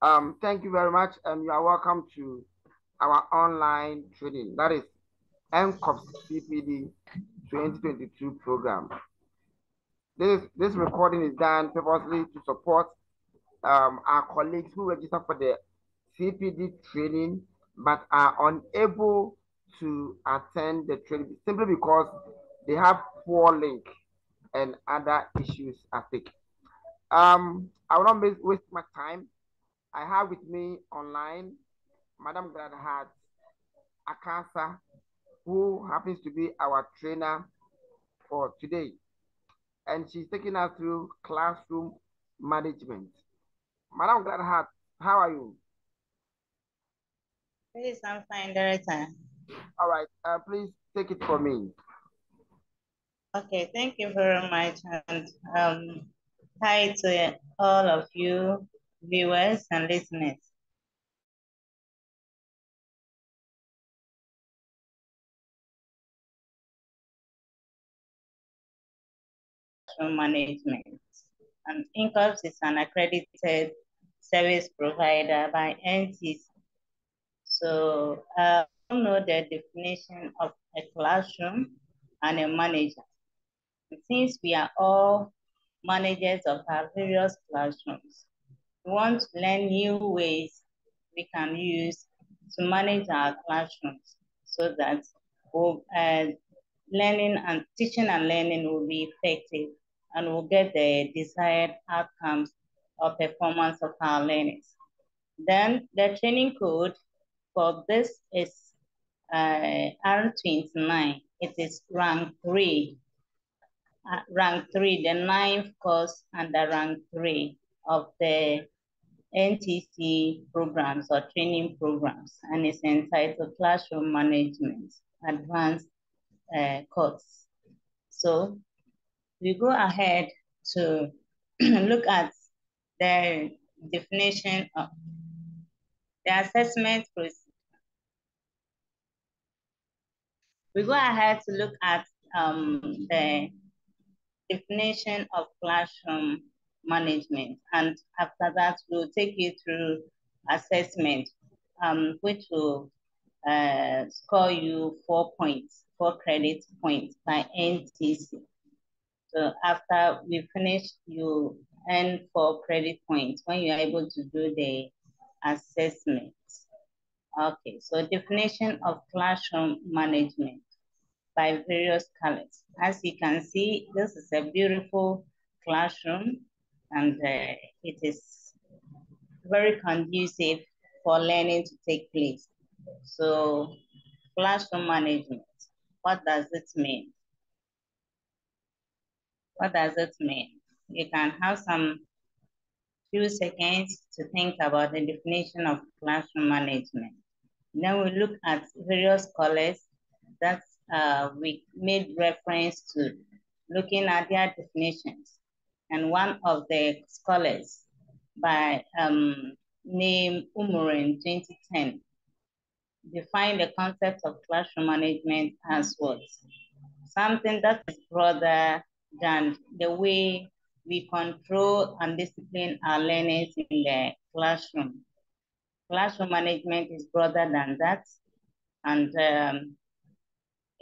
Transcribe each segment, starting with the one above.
Thank you very much. You are welcome to our online training. That is NCOPS CPD 2022 program. This recording is done purposely to support our colleagues who register for the CPD training but are unable to attend the training simply because they have poor link and other issues at stake. I will not waste my time. I have with me online Madam Gladys Akaasah, who happens to be our trainer for today. And she's taking us through classroom management. Madam Gladys, how are you? Yes, I'm fine, Director. All right, please take it from me. Okay, thank you very much. And hi to all of you viewers and listeners. Management. And INCOPS is an accredited service provider by NTC. So I don't know the definition of a classroom and a manager. Since we are all managers of our various classrooms, we want to learn new ways we can use to manage our classrooms so that learning and teaching and learning will be effective and we'll get the desired outcomes or performance of our learners. Then the training code for this is R29. It is rank 3. Rank 3, the 9th course under rank 3 of the NTC programs or training programs, and it's entitled Classroom Management Advanced course. So we go ahead to look at the definition of the assessment procedure. We go ahead to look at the definition of classroom management, and after that we'll take you through assessment, which will score you 4 points, 4 credit points by NTC. So after we finish, you earn 4 credit points when you're able to do the assessment. Okay, so definition of classroom management by various colors. As you can see, this is a beautiful classroom and it is very conducive for learning to take place. So classroom management, what does it mean? What does it mean? You can have some few seconds to think about the definition of classroom management. Then we look at various colors that we made reference to, looking at their definitions. And one of the scholars by name Umurin 2010 defined the concept of classroom management as what? Something that is broader than the way we control and discipline our learners in the classroom. Classroom management is broader than that, and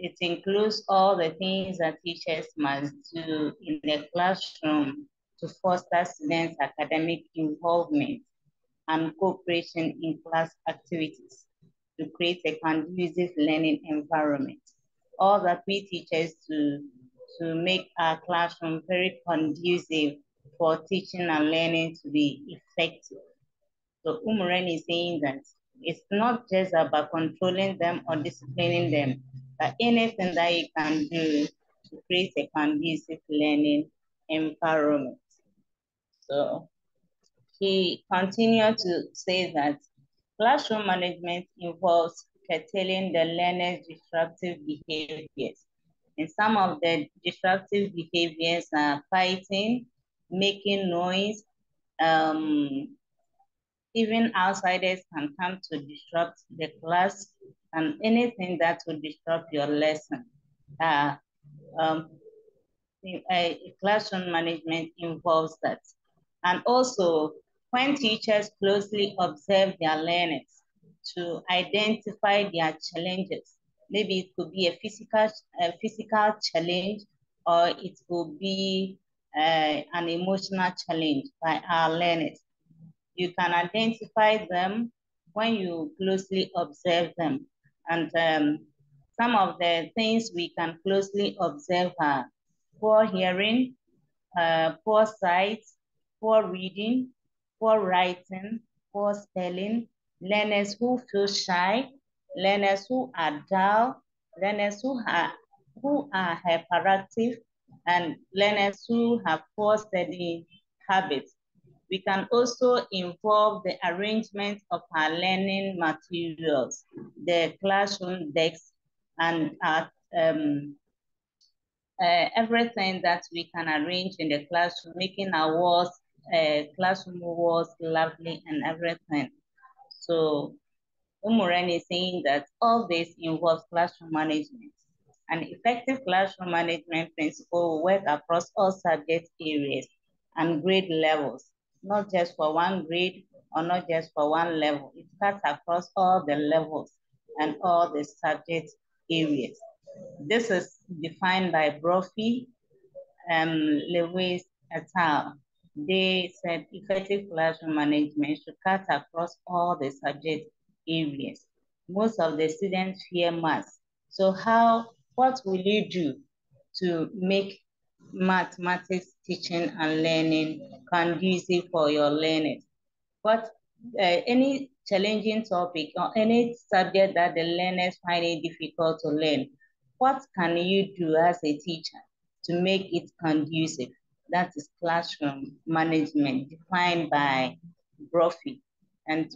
it includes all the things that teachers must do in the classroom to foster students' academic involvement and cooperation in class activities to create a conducive learning environment. All that we teachers do to make our classroom very conducive for teaching and learning to be effective. So Umuren is saying that it's not just about controlling them or disciplining them, but anything that you can do to create a conducive learning environment. So he continued to say that classroom management involves curtailing the learner's disruptive behaviors. And some of the disruptive behaviors are fighting, making noise, even outsiders can come to disrupt the class and anything that will disrupt your lesson. Classroom management involves that. And also When teachers closely observe their learners to identify their challenges, maybe it could be a physical challenge, or it could be an emotional challenge by our learners. You can identify them when you closely observe them. And some of the things we can closely observe are poor hearing, poor sight, poor reading, poor writing, poor spelling, learners who feel shy, learners who are dull, learners who are hyperactive, and learners who have poor studying habits. We can also involve the arrangement of our learning materials, the classroom decks, and everything that we can arrange in the classroom, making our walls, classroom walls lovely and everything. So Umuren is saying that all this involves classroom management. An effective classroom management principle will work across all subject areas and grade levels, not just for one grade or not just for one level. It cuts across all the levels and all the subject areas. This is defined by Brophy, Lewis et al. They said effective classroom management should cut across all the subject areas. Most of the students fear maths. So what will you do to make mathematics teaching and learning conducive for your learners? Any challenging topic or any subject that the learners find it difficult to learn, what can you do as a teacher to make it conducive? That is classroom management defined by Brophy and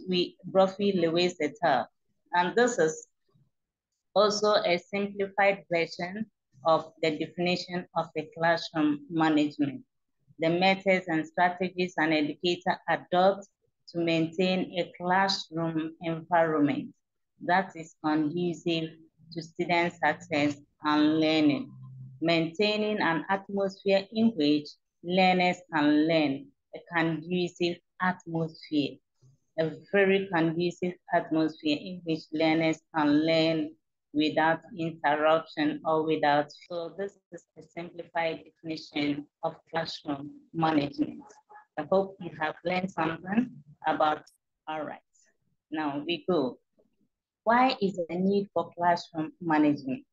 Brophy, Lewis et al. And this is also a simplified version of the definition of a classroom management. The methods and strategies an educator adopts to maintain a classroom environment that is conducive to student success and learning, maintaining an atmosphere in which learners can learn, a conducive atmosphere, a very conducive atmosphere in which learners can learn without interruption or without. So this is a simplified definition of classroom management. I hope you have learned something about. All right, now we go. Why is there a need for classroom management?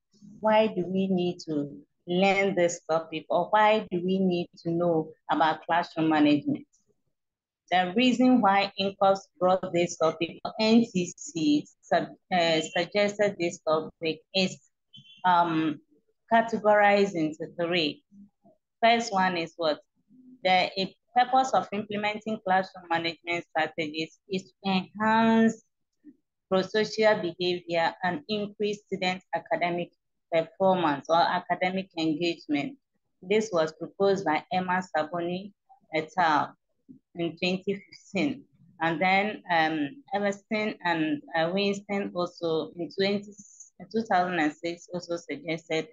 Why do we need to learn this topic, or why do we need to know about classroom management? The reason why INCOS brought this topic, or NCC suggested this topic, is categorized into three. First one is what? The purpose of implementing classroom management strategies is to enhance pro-social behavior and increase student academic performance or academic engagement. This was proposed by Emma Saboni et al. In 2015. And then Everston and Winston also in 2006 also suggested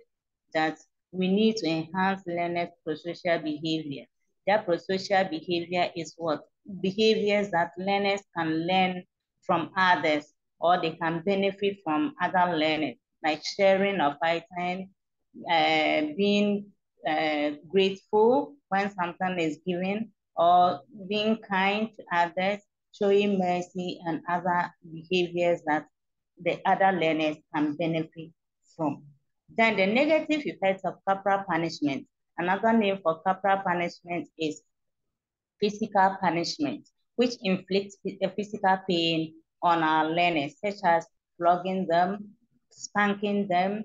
that we need to enhance learners' pro-social behavior. That pro-social behavior is what? Behaviors that learners can learn from others, or they can benefit from other learners, like sharing of items, being grateful when something is given, or being kind to others, showing mercy, and other behaviors that the other learners can benefit from. Then the negative effects of corporal punishment. Another name for corporal punishment is physical punishment, which inflicts physical pain on our learners, such as flogging them, spanking them,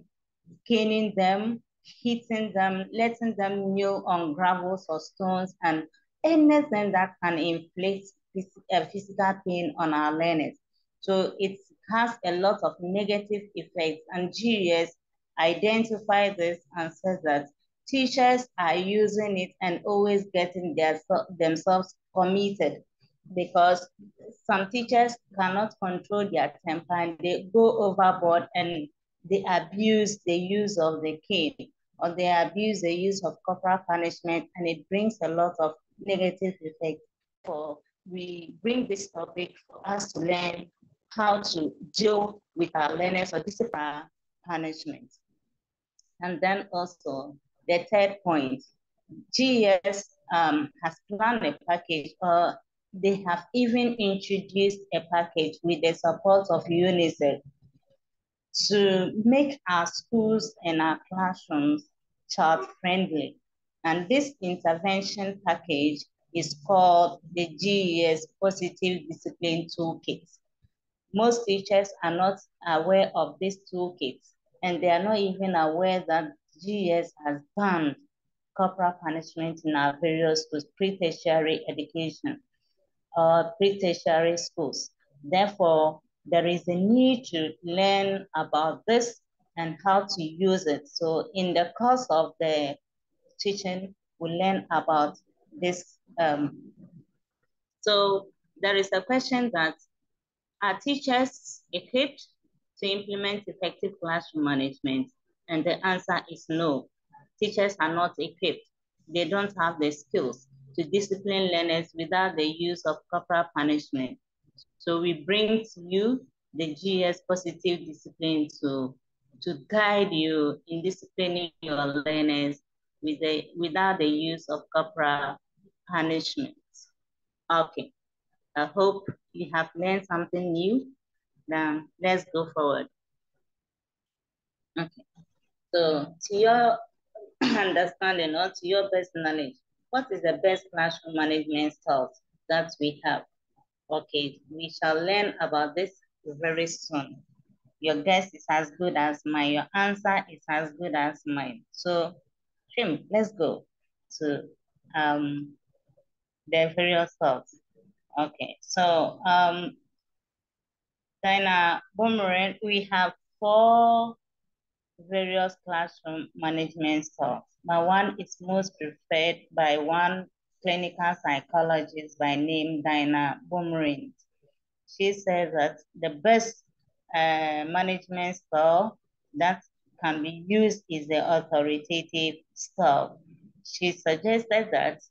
caning them, hitting them, letting them kneel on gravels or stones, and anything that can inflict physical pain on our learners. So it has a lot of negative effects, and GS identify this and says that teachers are using it and always getting themselves committed, because some teachers cannot control their temper and they go overboard and they abuse the use of the cane, or they abuse the use of corporal punishment, and it brings a lot of negative effects. For we bring this topic for us to learn how to deal with our learners or discipline punishment. And then also the third point, GES has planned a package, or they have even introduced a package with the support of UNICEF to make our schools and our classrooms child-friendly. And this intervention package is called the GES Positive Discipline Toolkit. Most teachers are not aware of this toolkit, and they are not even aware that GES has banned corporal punishment in our various schools, pre-tertiary education, or pre-tertiary schools. Therefore, there is a need to learn about this and how to use it. So in the course of the teaching, we learn about this. So there is a question that, are teachers equipped to implement effective classroom management? And the answer is no. Teachers are not equipped. They don't have the skills to discipline learners without the use of corporal punishment. So we bring to you the GS Positive Discipline to guide you in disciplining your learners without the use of corporal punishment. Okay, I hope you have learned something new. Then let's go forward. Okay, so to your understanding or to your best knowledge, what is the best classroom management styles that we have? Okay, we shall learn about this very soon. Your guess is as good as mine. Your answer is as good as mine. So, Trim, let's go to the various thoughts. Okay, so Dinah Boomerang, we have 4 various classroom management styles. Now, one is most preferred by one clinical psychologist by name Dinah Boomerang. She says that the best management style that can be used is the authoritative style. She suggested that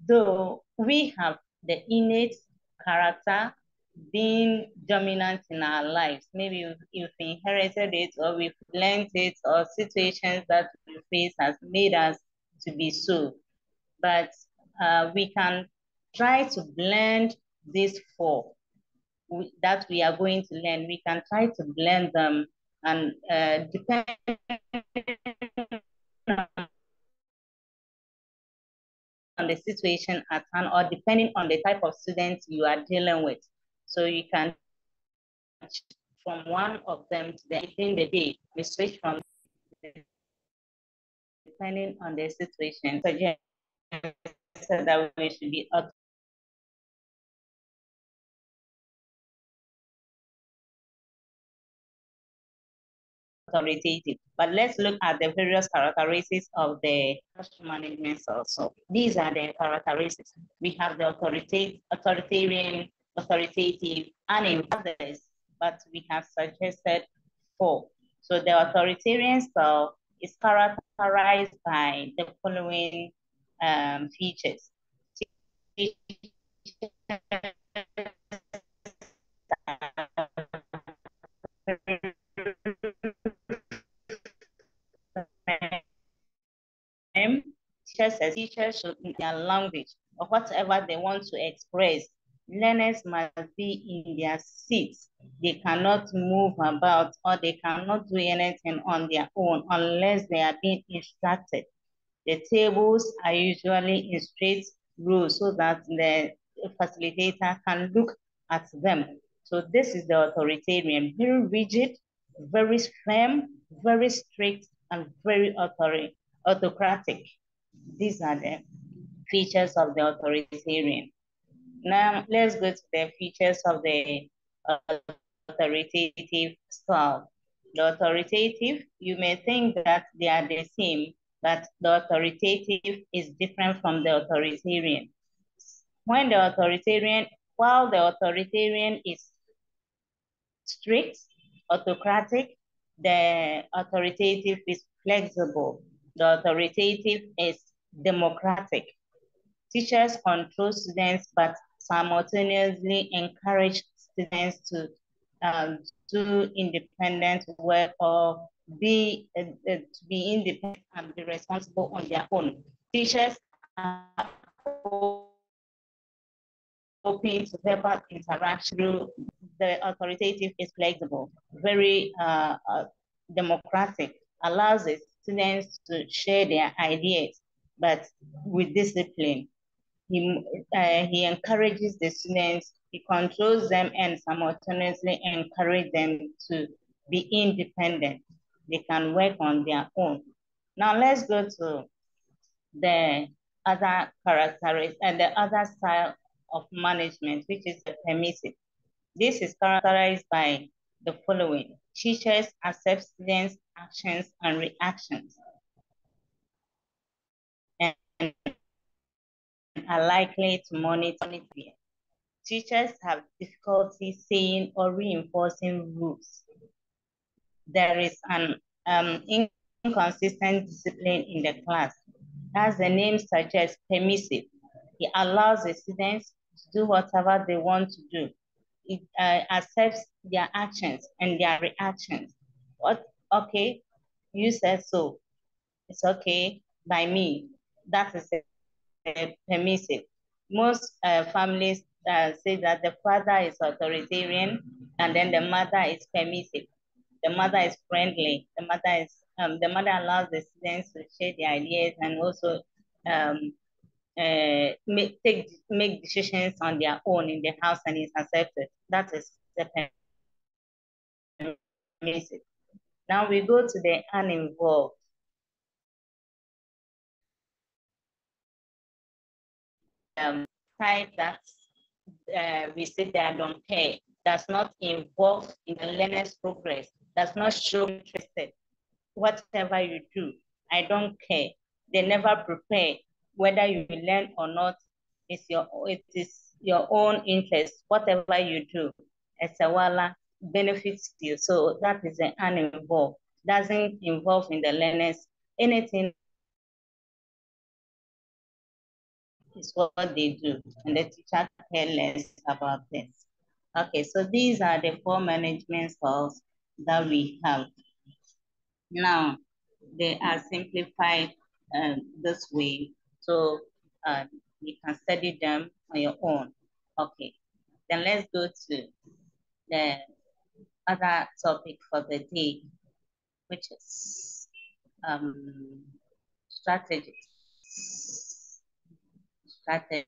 though we have the innate character being dominant in our lives, maybe we've inherited it or we've learned it, or situations that we face has made us to be so. But we can try to blend these 4 that we are going to learn. We can try to blend them, and depending on the situation at hand, or depending on the type of students you are dealing with. So you can from one of them to the end of the day, we switch from depending on the situation. Suggest that we should be authoritative. But let's look at the various characteristics of the classroom management also. These are the characteristics. We have the authoritarian, authoritative, and others, but we have suggested 4. So the authoritarian style is characterized by the following features. Teachers should, in their language or whatever they want to express, learners must be in their seats. They cannot move about, or they cannot do anything on their own unless they are being instructed. The tables are usually in straight rows so that the facilitator can look at them. So this is the authoritarian, very rigid, very firm, very strict, and very autocratic. These are the features of the authoritarian. Now, let's go to the features of the authoritative style. The authoritative, you may think that they are the same, but the authoritative is different from the authoritarian. While the authoritarian is strict, autocratic, the authoritative is flexible. The authoritative is democratic. Teachers control students, but simultaneously encourage students to do independent work or be independent and be responsible on their own. Teachers are open to verbal interaction through the authoritative is flexible, very democratic, allows the students to share their ideas, but with discipline. He encourages the students, he controls them and simultaneously encourage them to be independent. They can work on their own. Now let's go to the other characteristics and the other style of management, which is the permissive. This is characterized by the following. Teachers accept students' actions and reactions and are likely to monitor it. Teachers have difficulty saying or reinforcing rules. There is an inconsistent discipline in the class. As the name suggests, permissive. It allows the students to do whatever they want to do. It accepts their actions and their reactions. What? Okay, you said so. It's okay by me. That is permissive. Most families say that the father is authoritarian and then the mother is permissive. The mother is friendly. The mother allows the students to share their ideas and also make decisions on their own in the house and is accepted. That is the permissive. Now we go to the uninvolved. Type that we say they don't care, does not involve in the learner's progress, does not show interested. Whatever you do, I don't care. They never prepare. Whether you learn or not, it is your own interest. Whatever you do, as a wala benefits you. So that is an uninvolved. Doesn't involve in the learners. Anything is what they do, and the teacher cares less about this. Okay, so these are the 4 management styles that we have. Now, they are simplified this way, so you can study them on your own. Okay, then let's go to the other topic for the day, which is strategies. Strategy.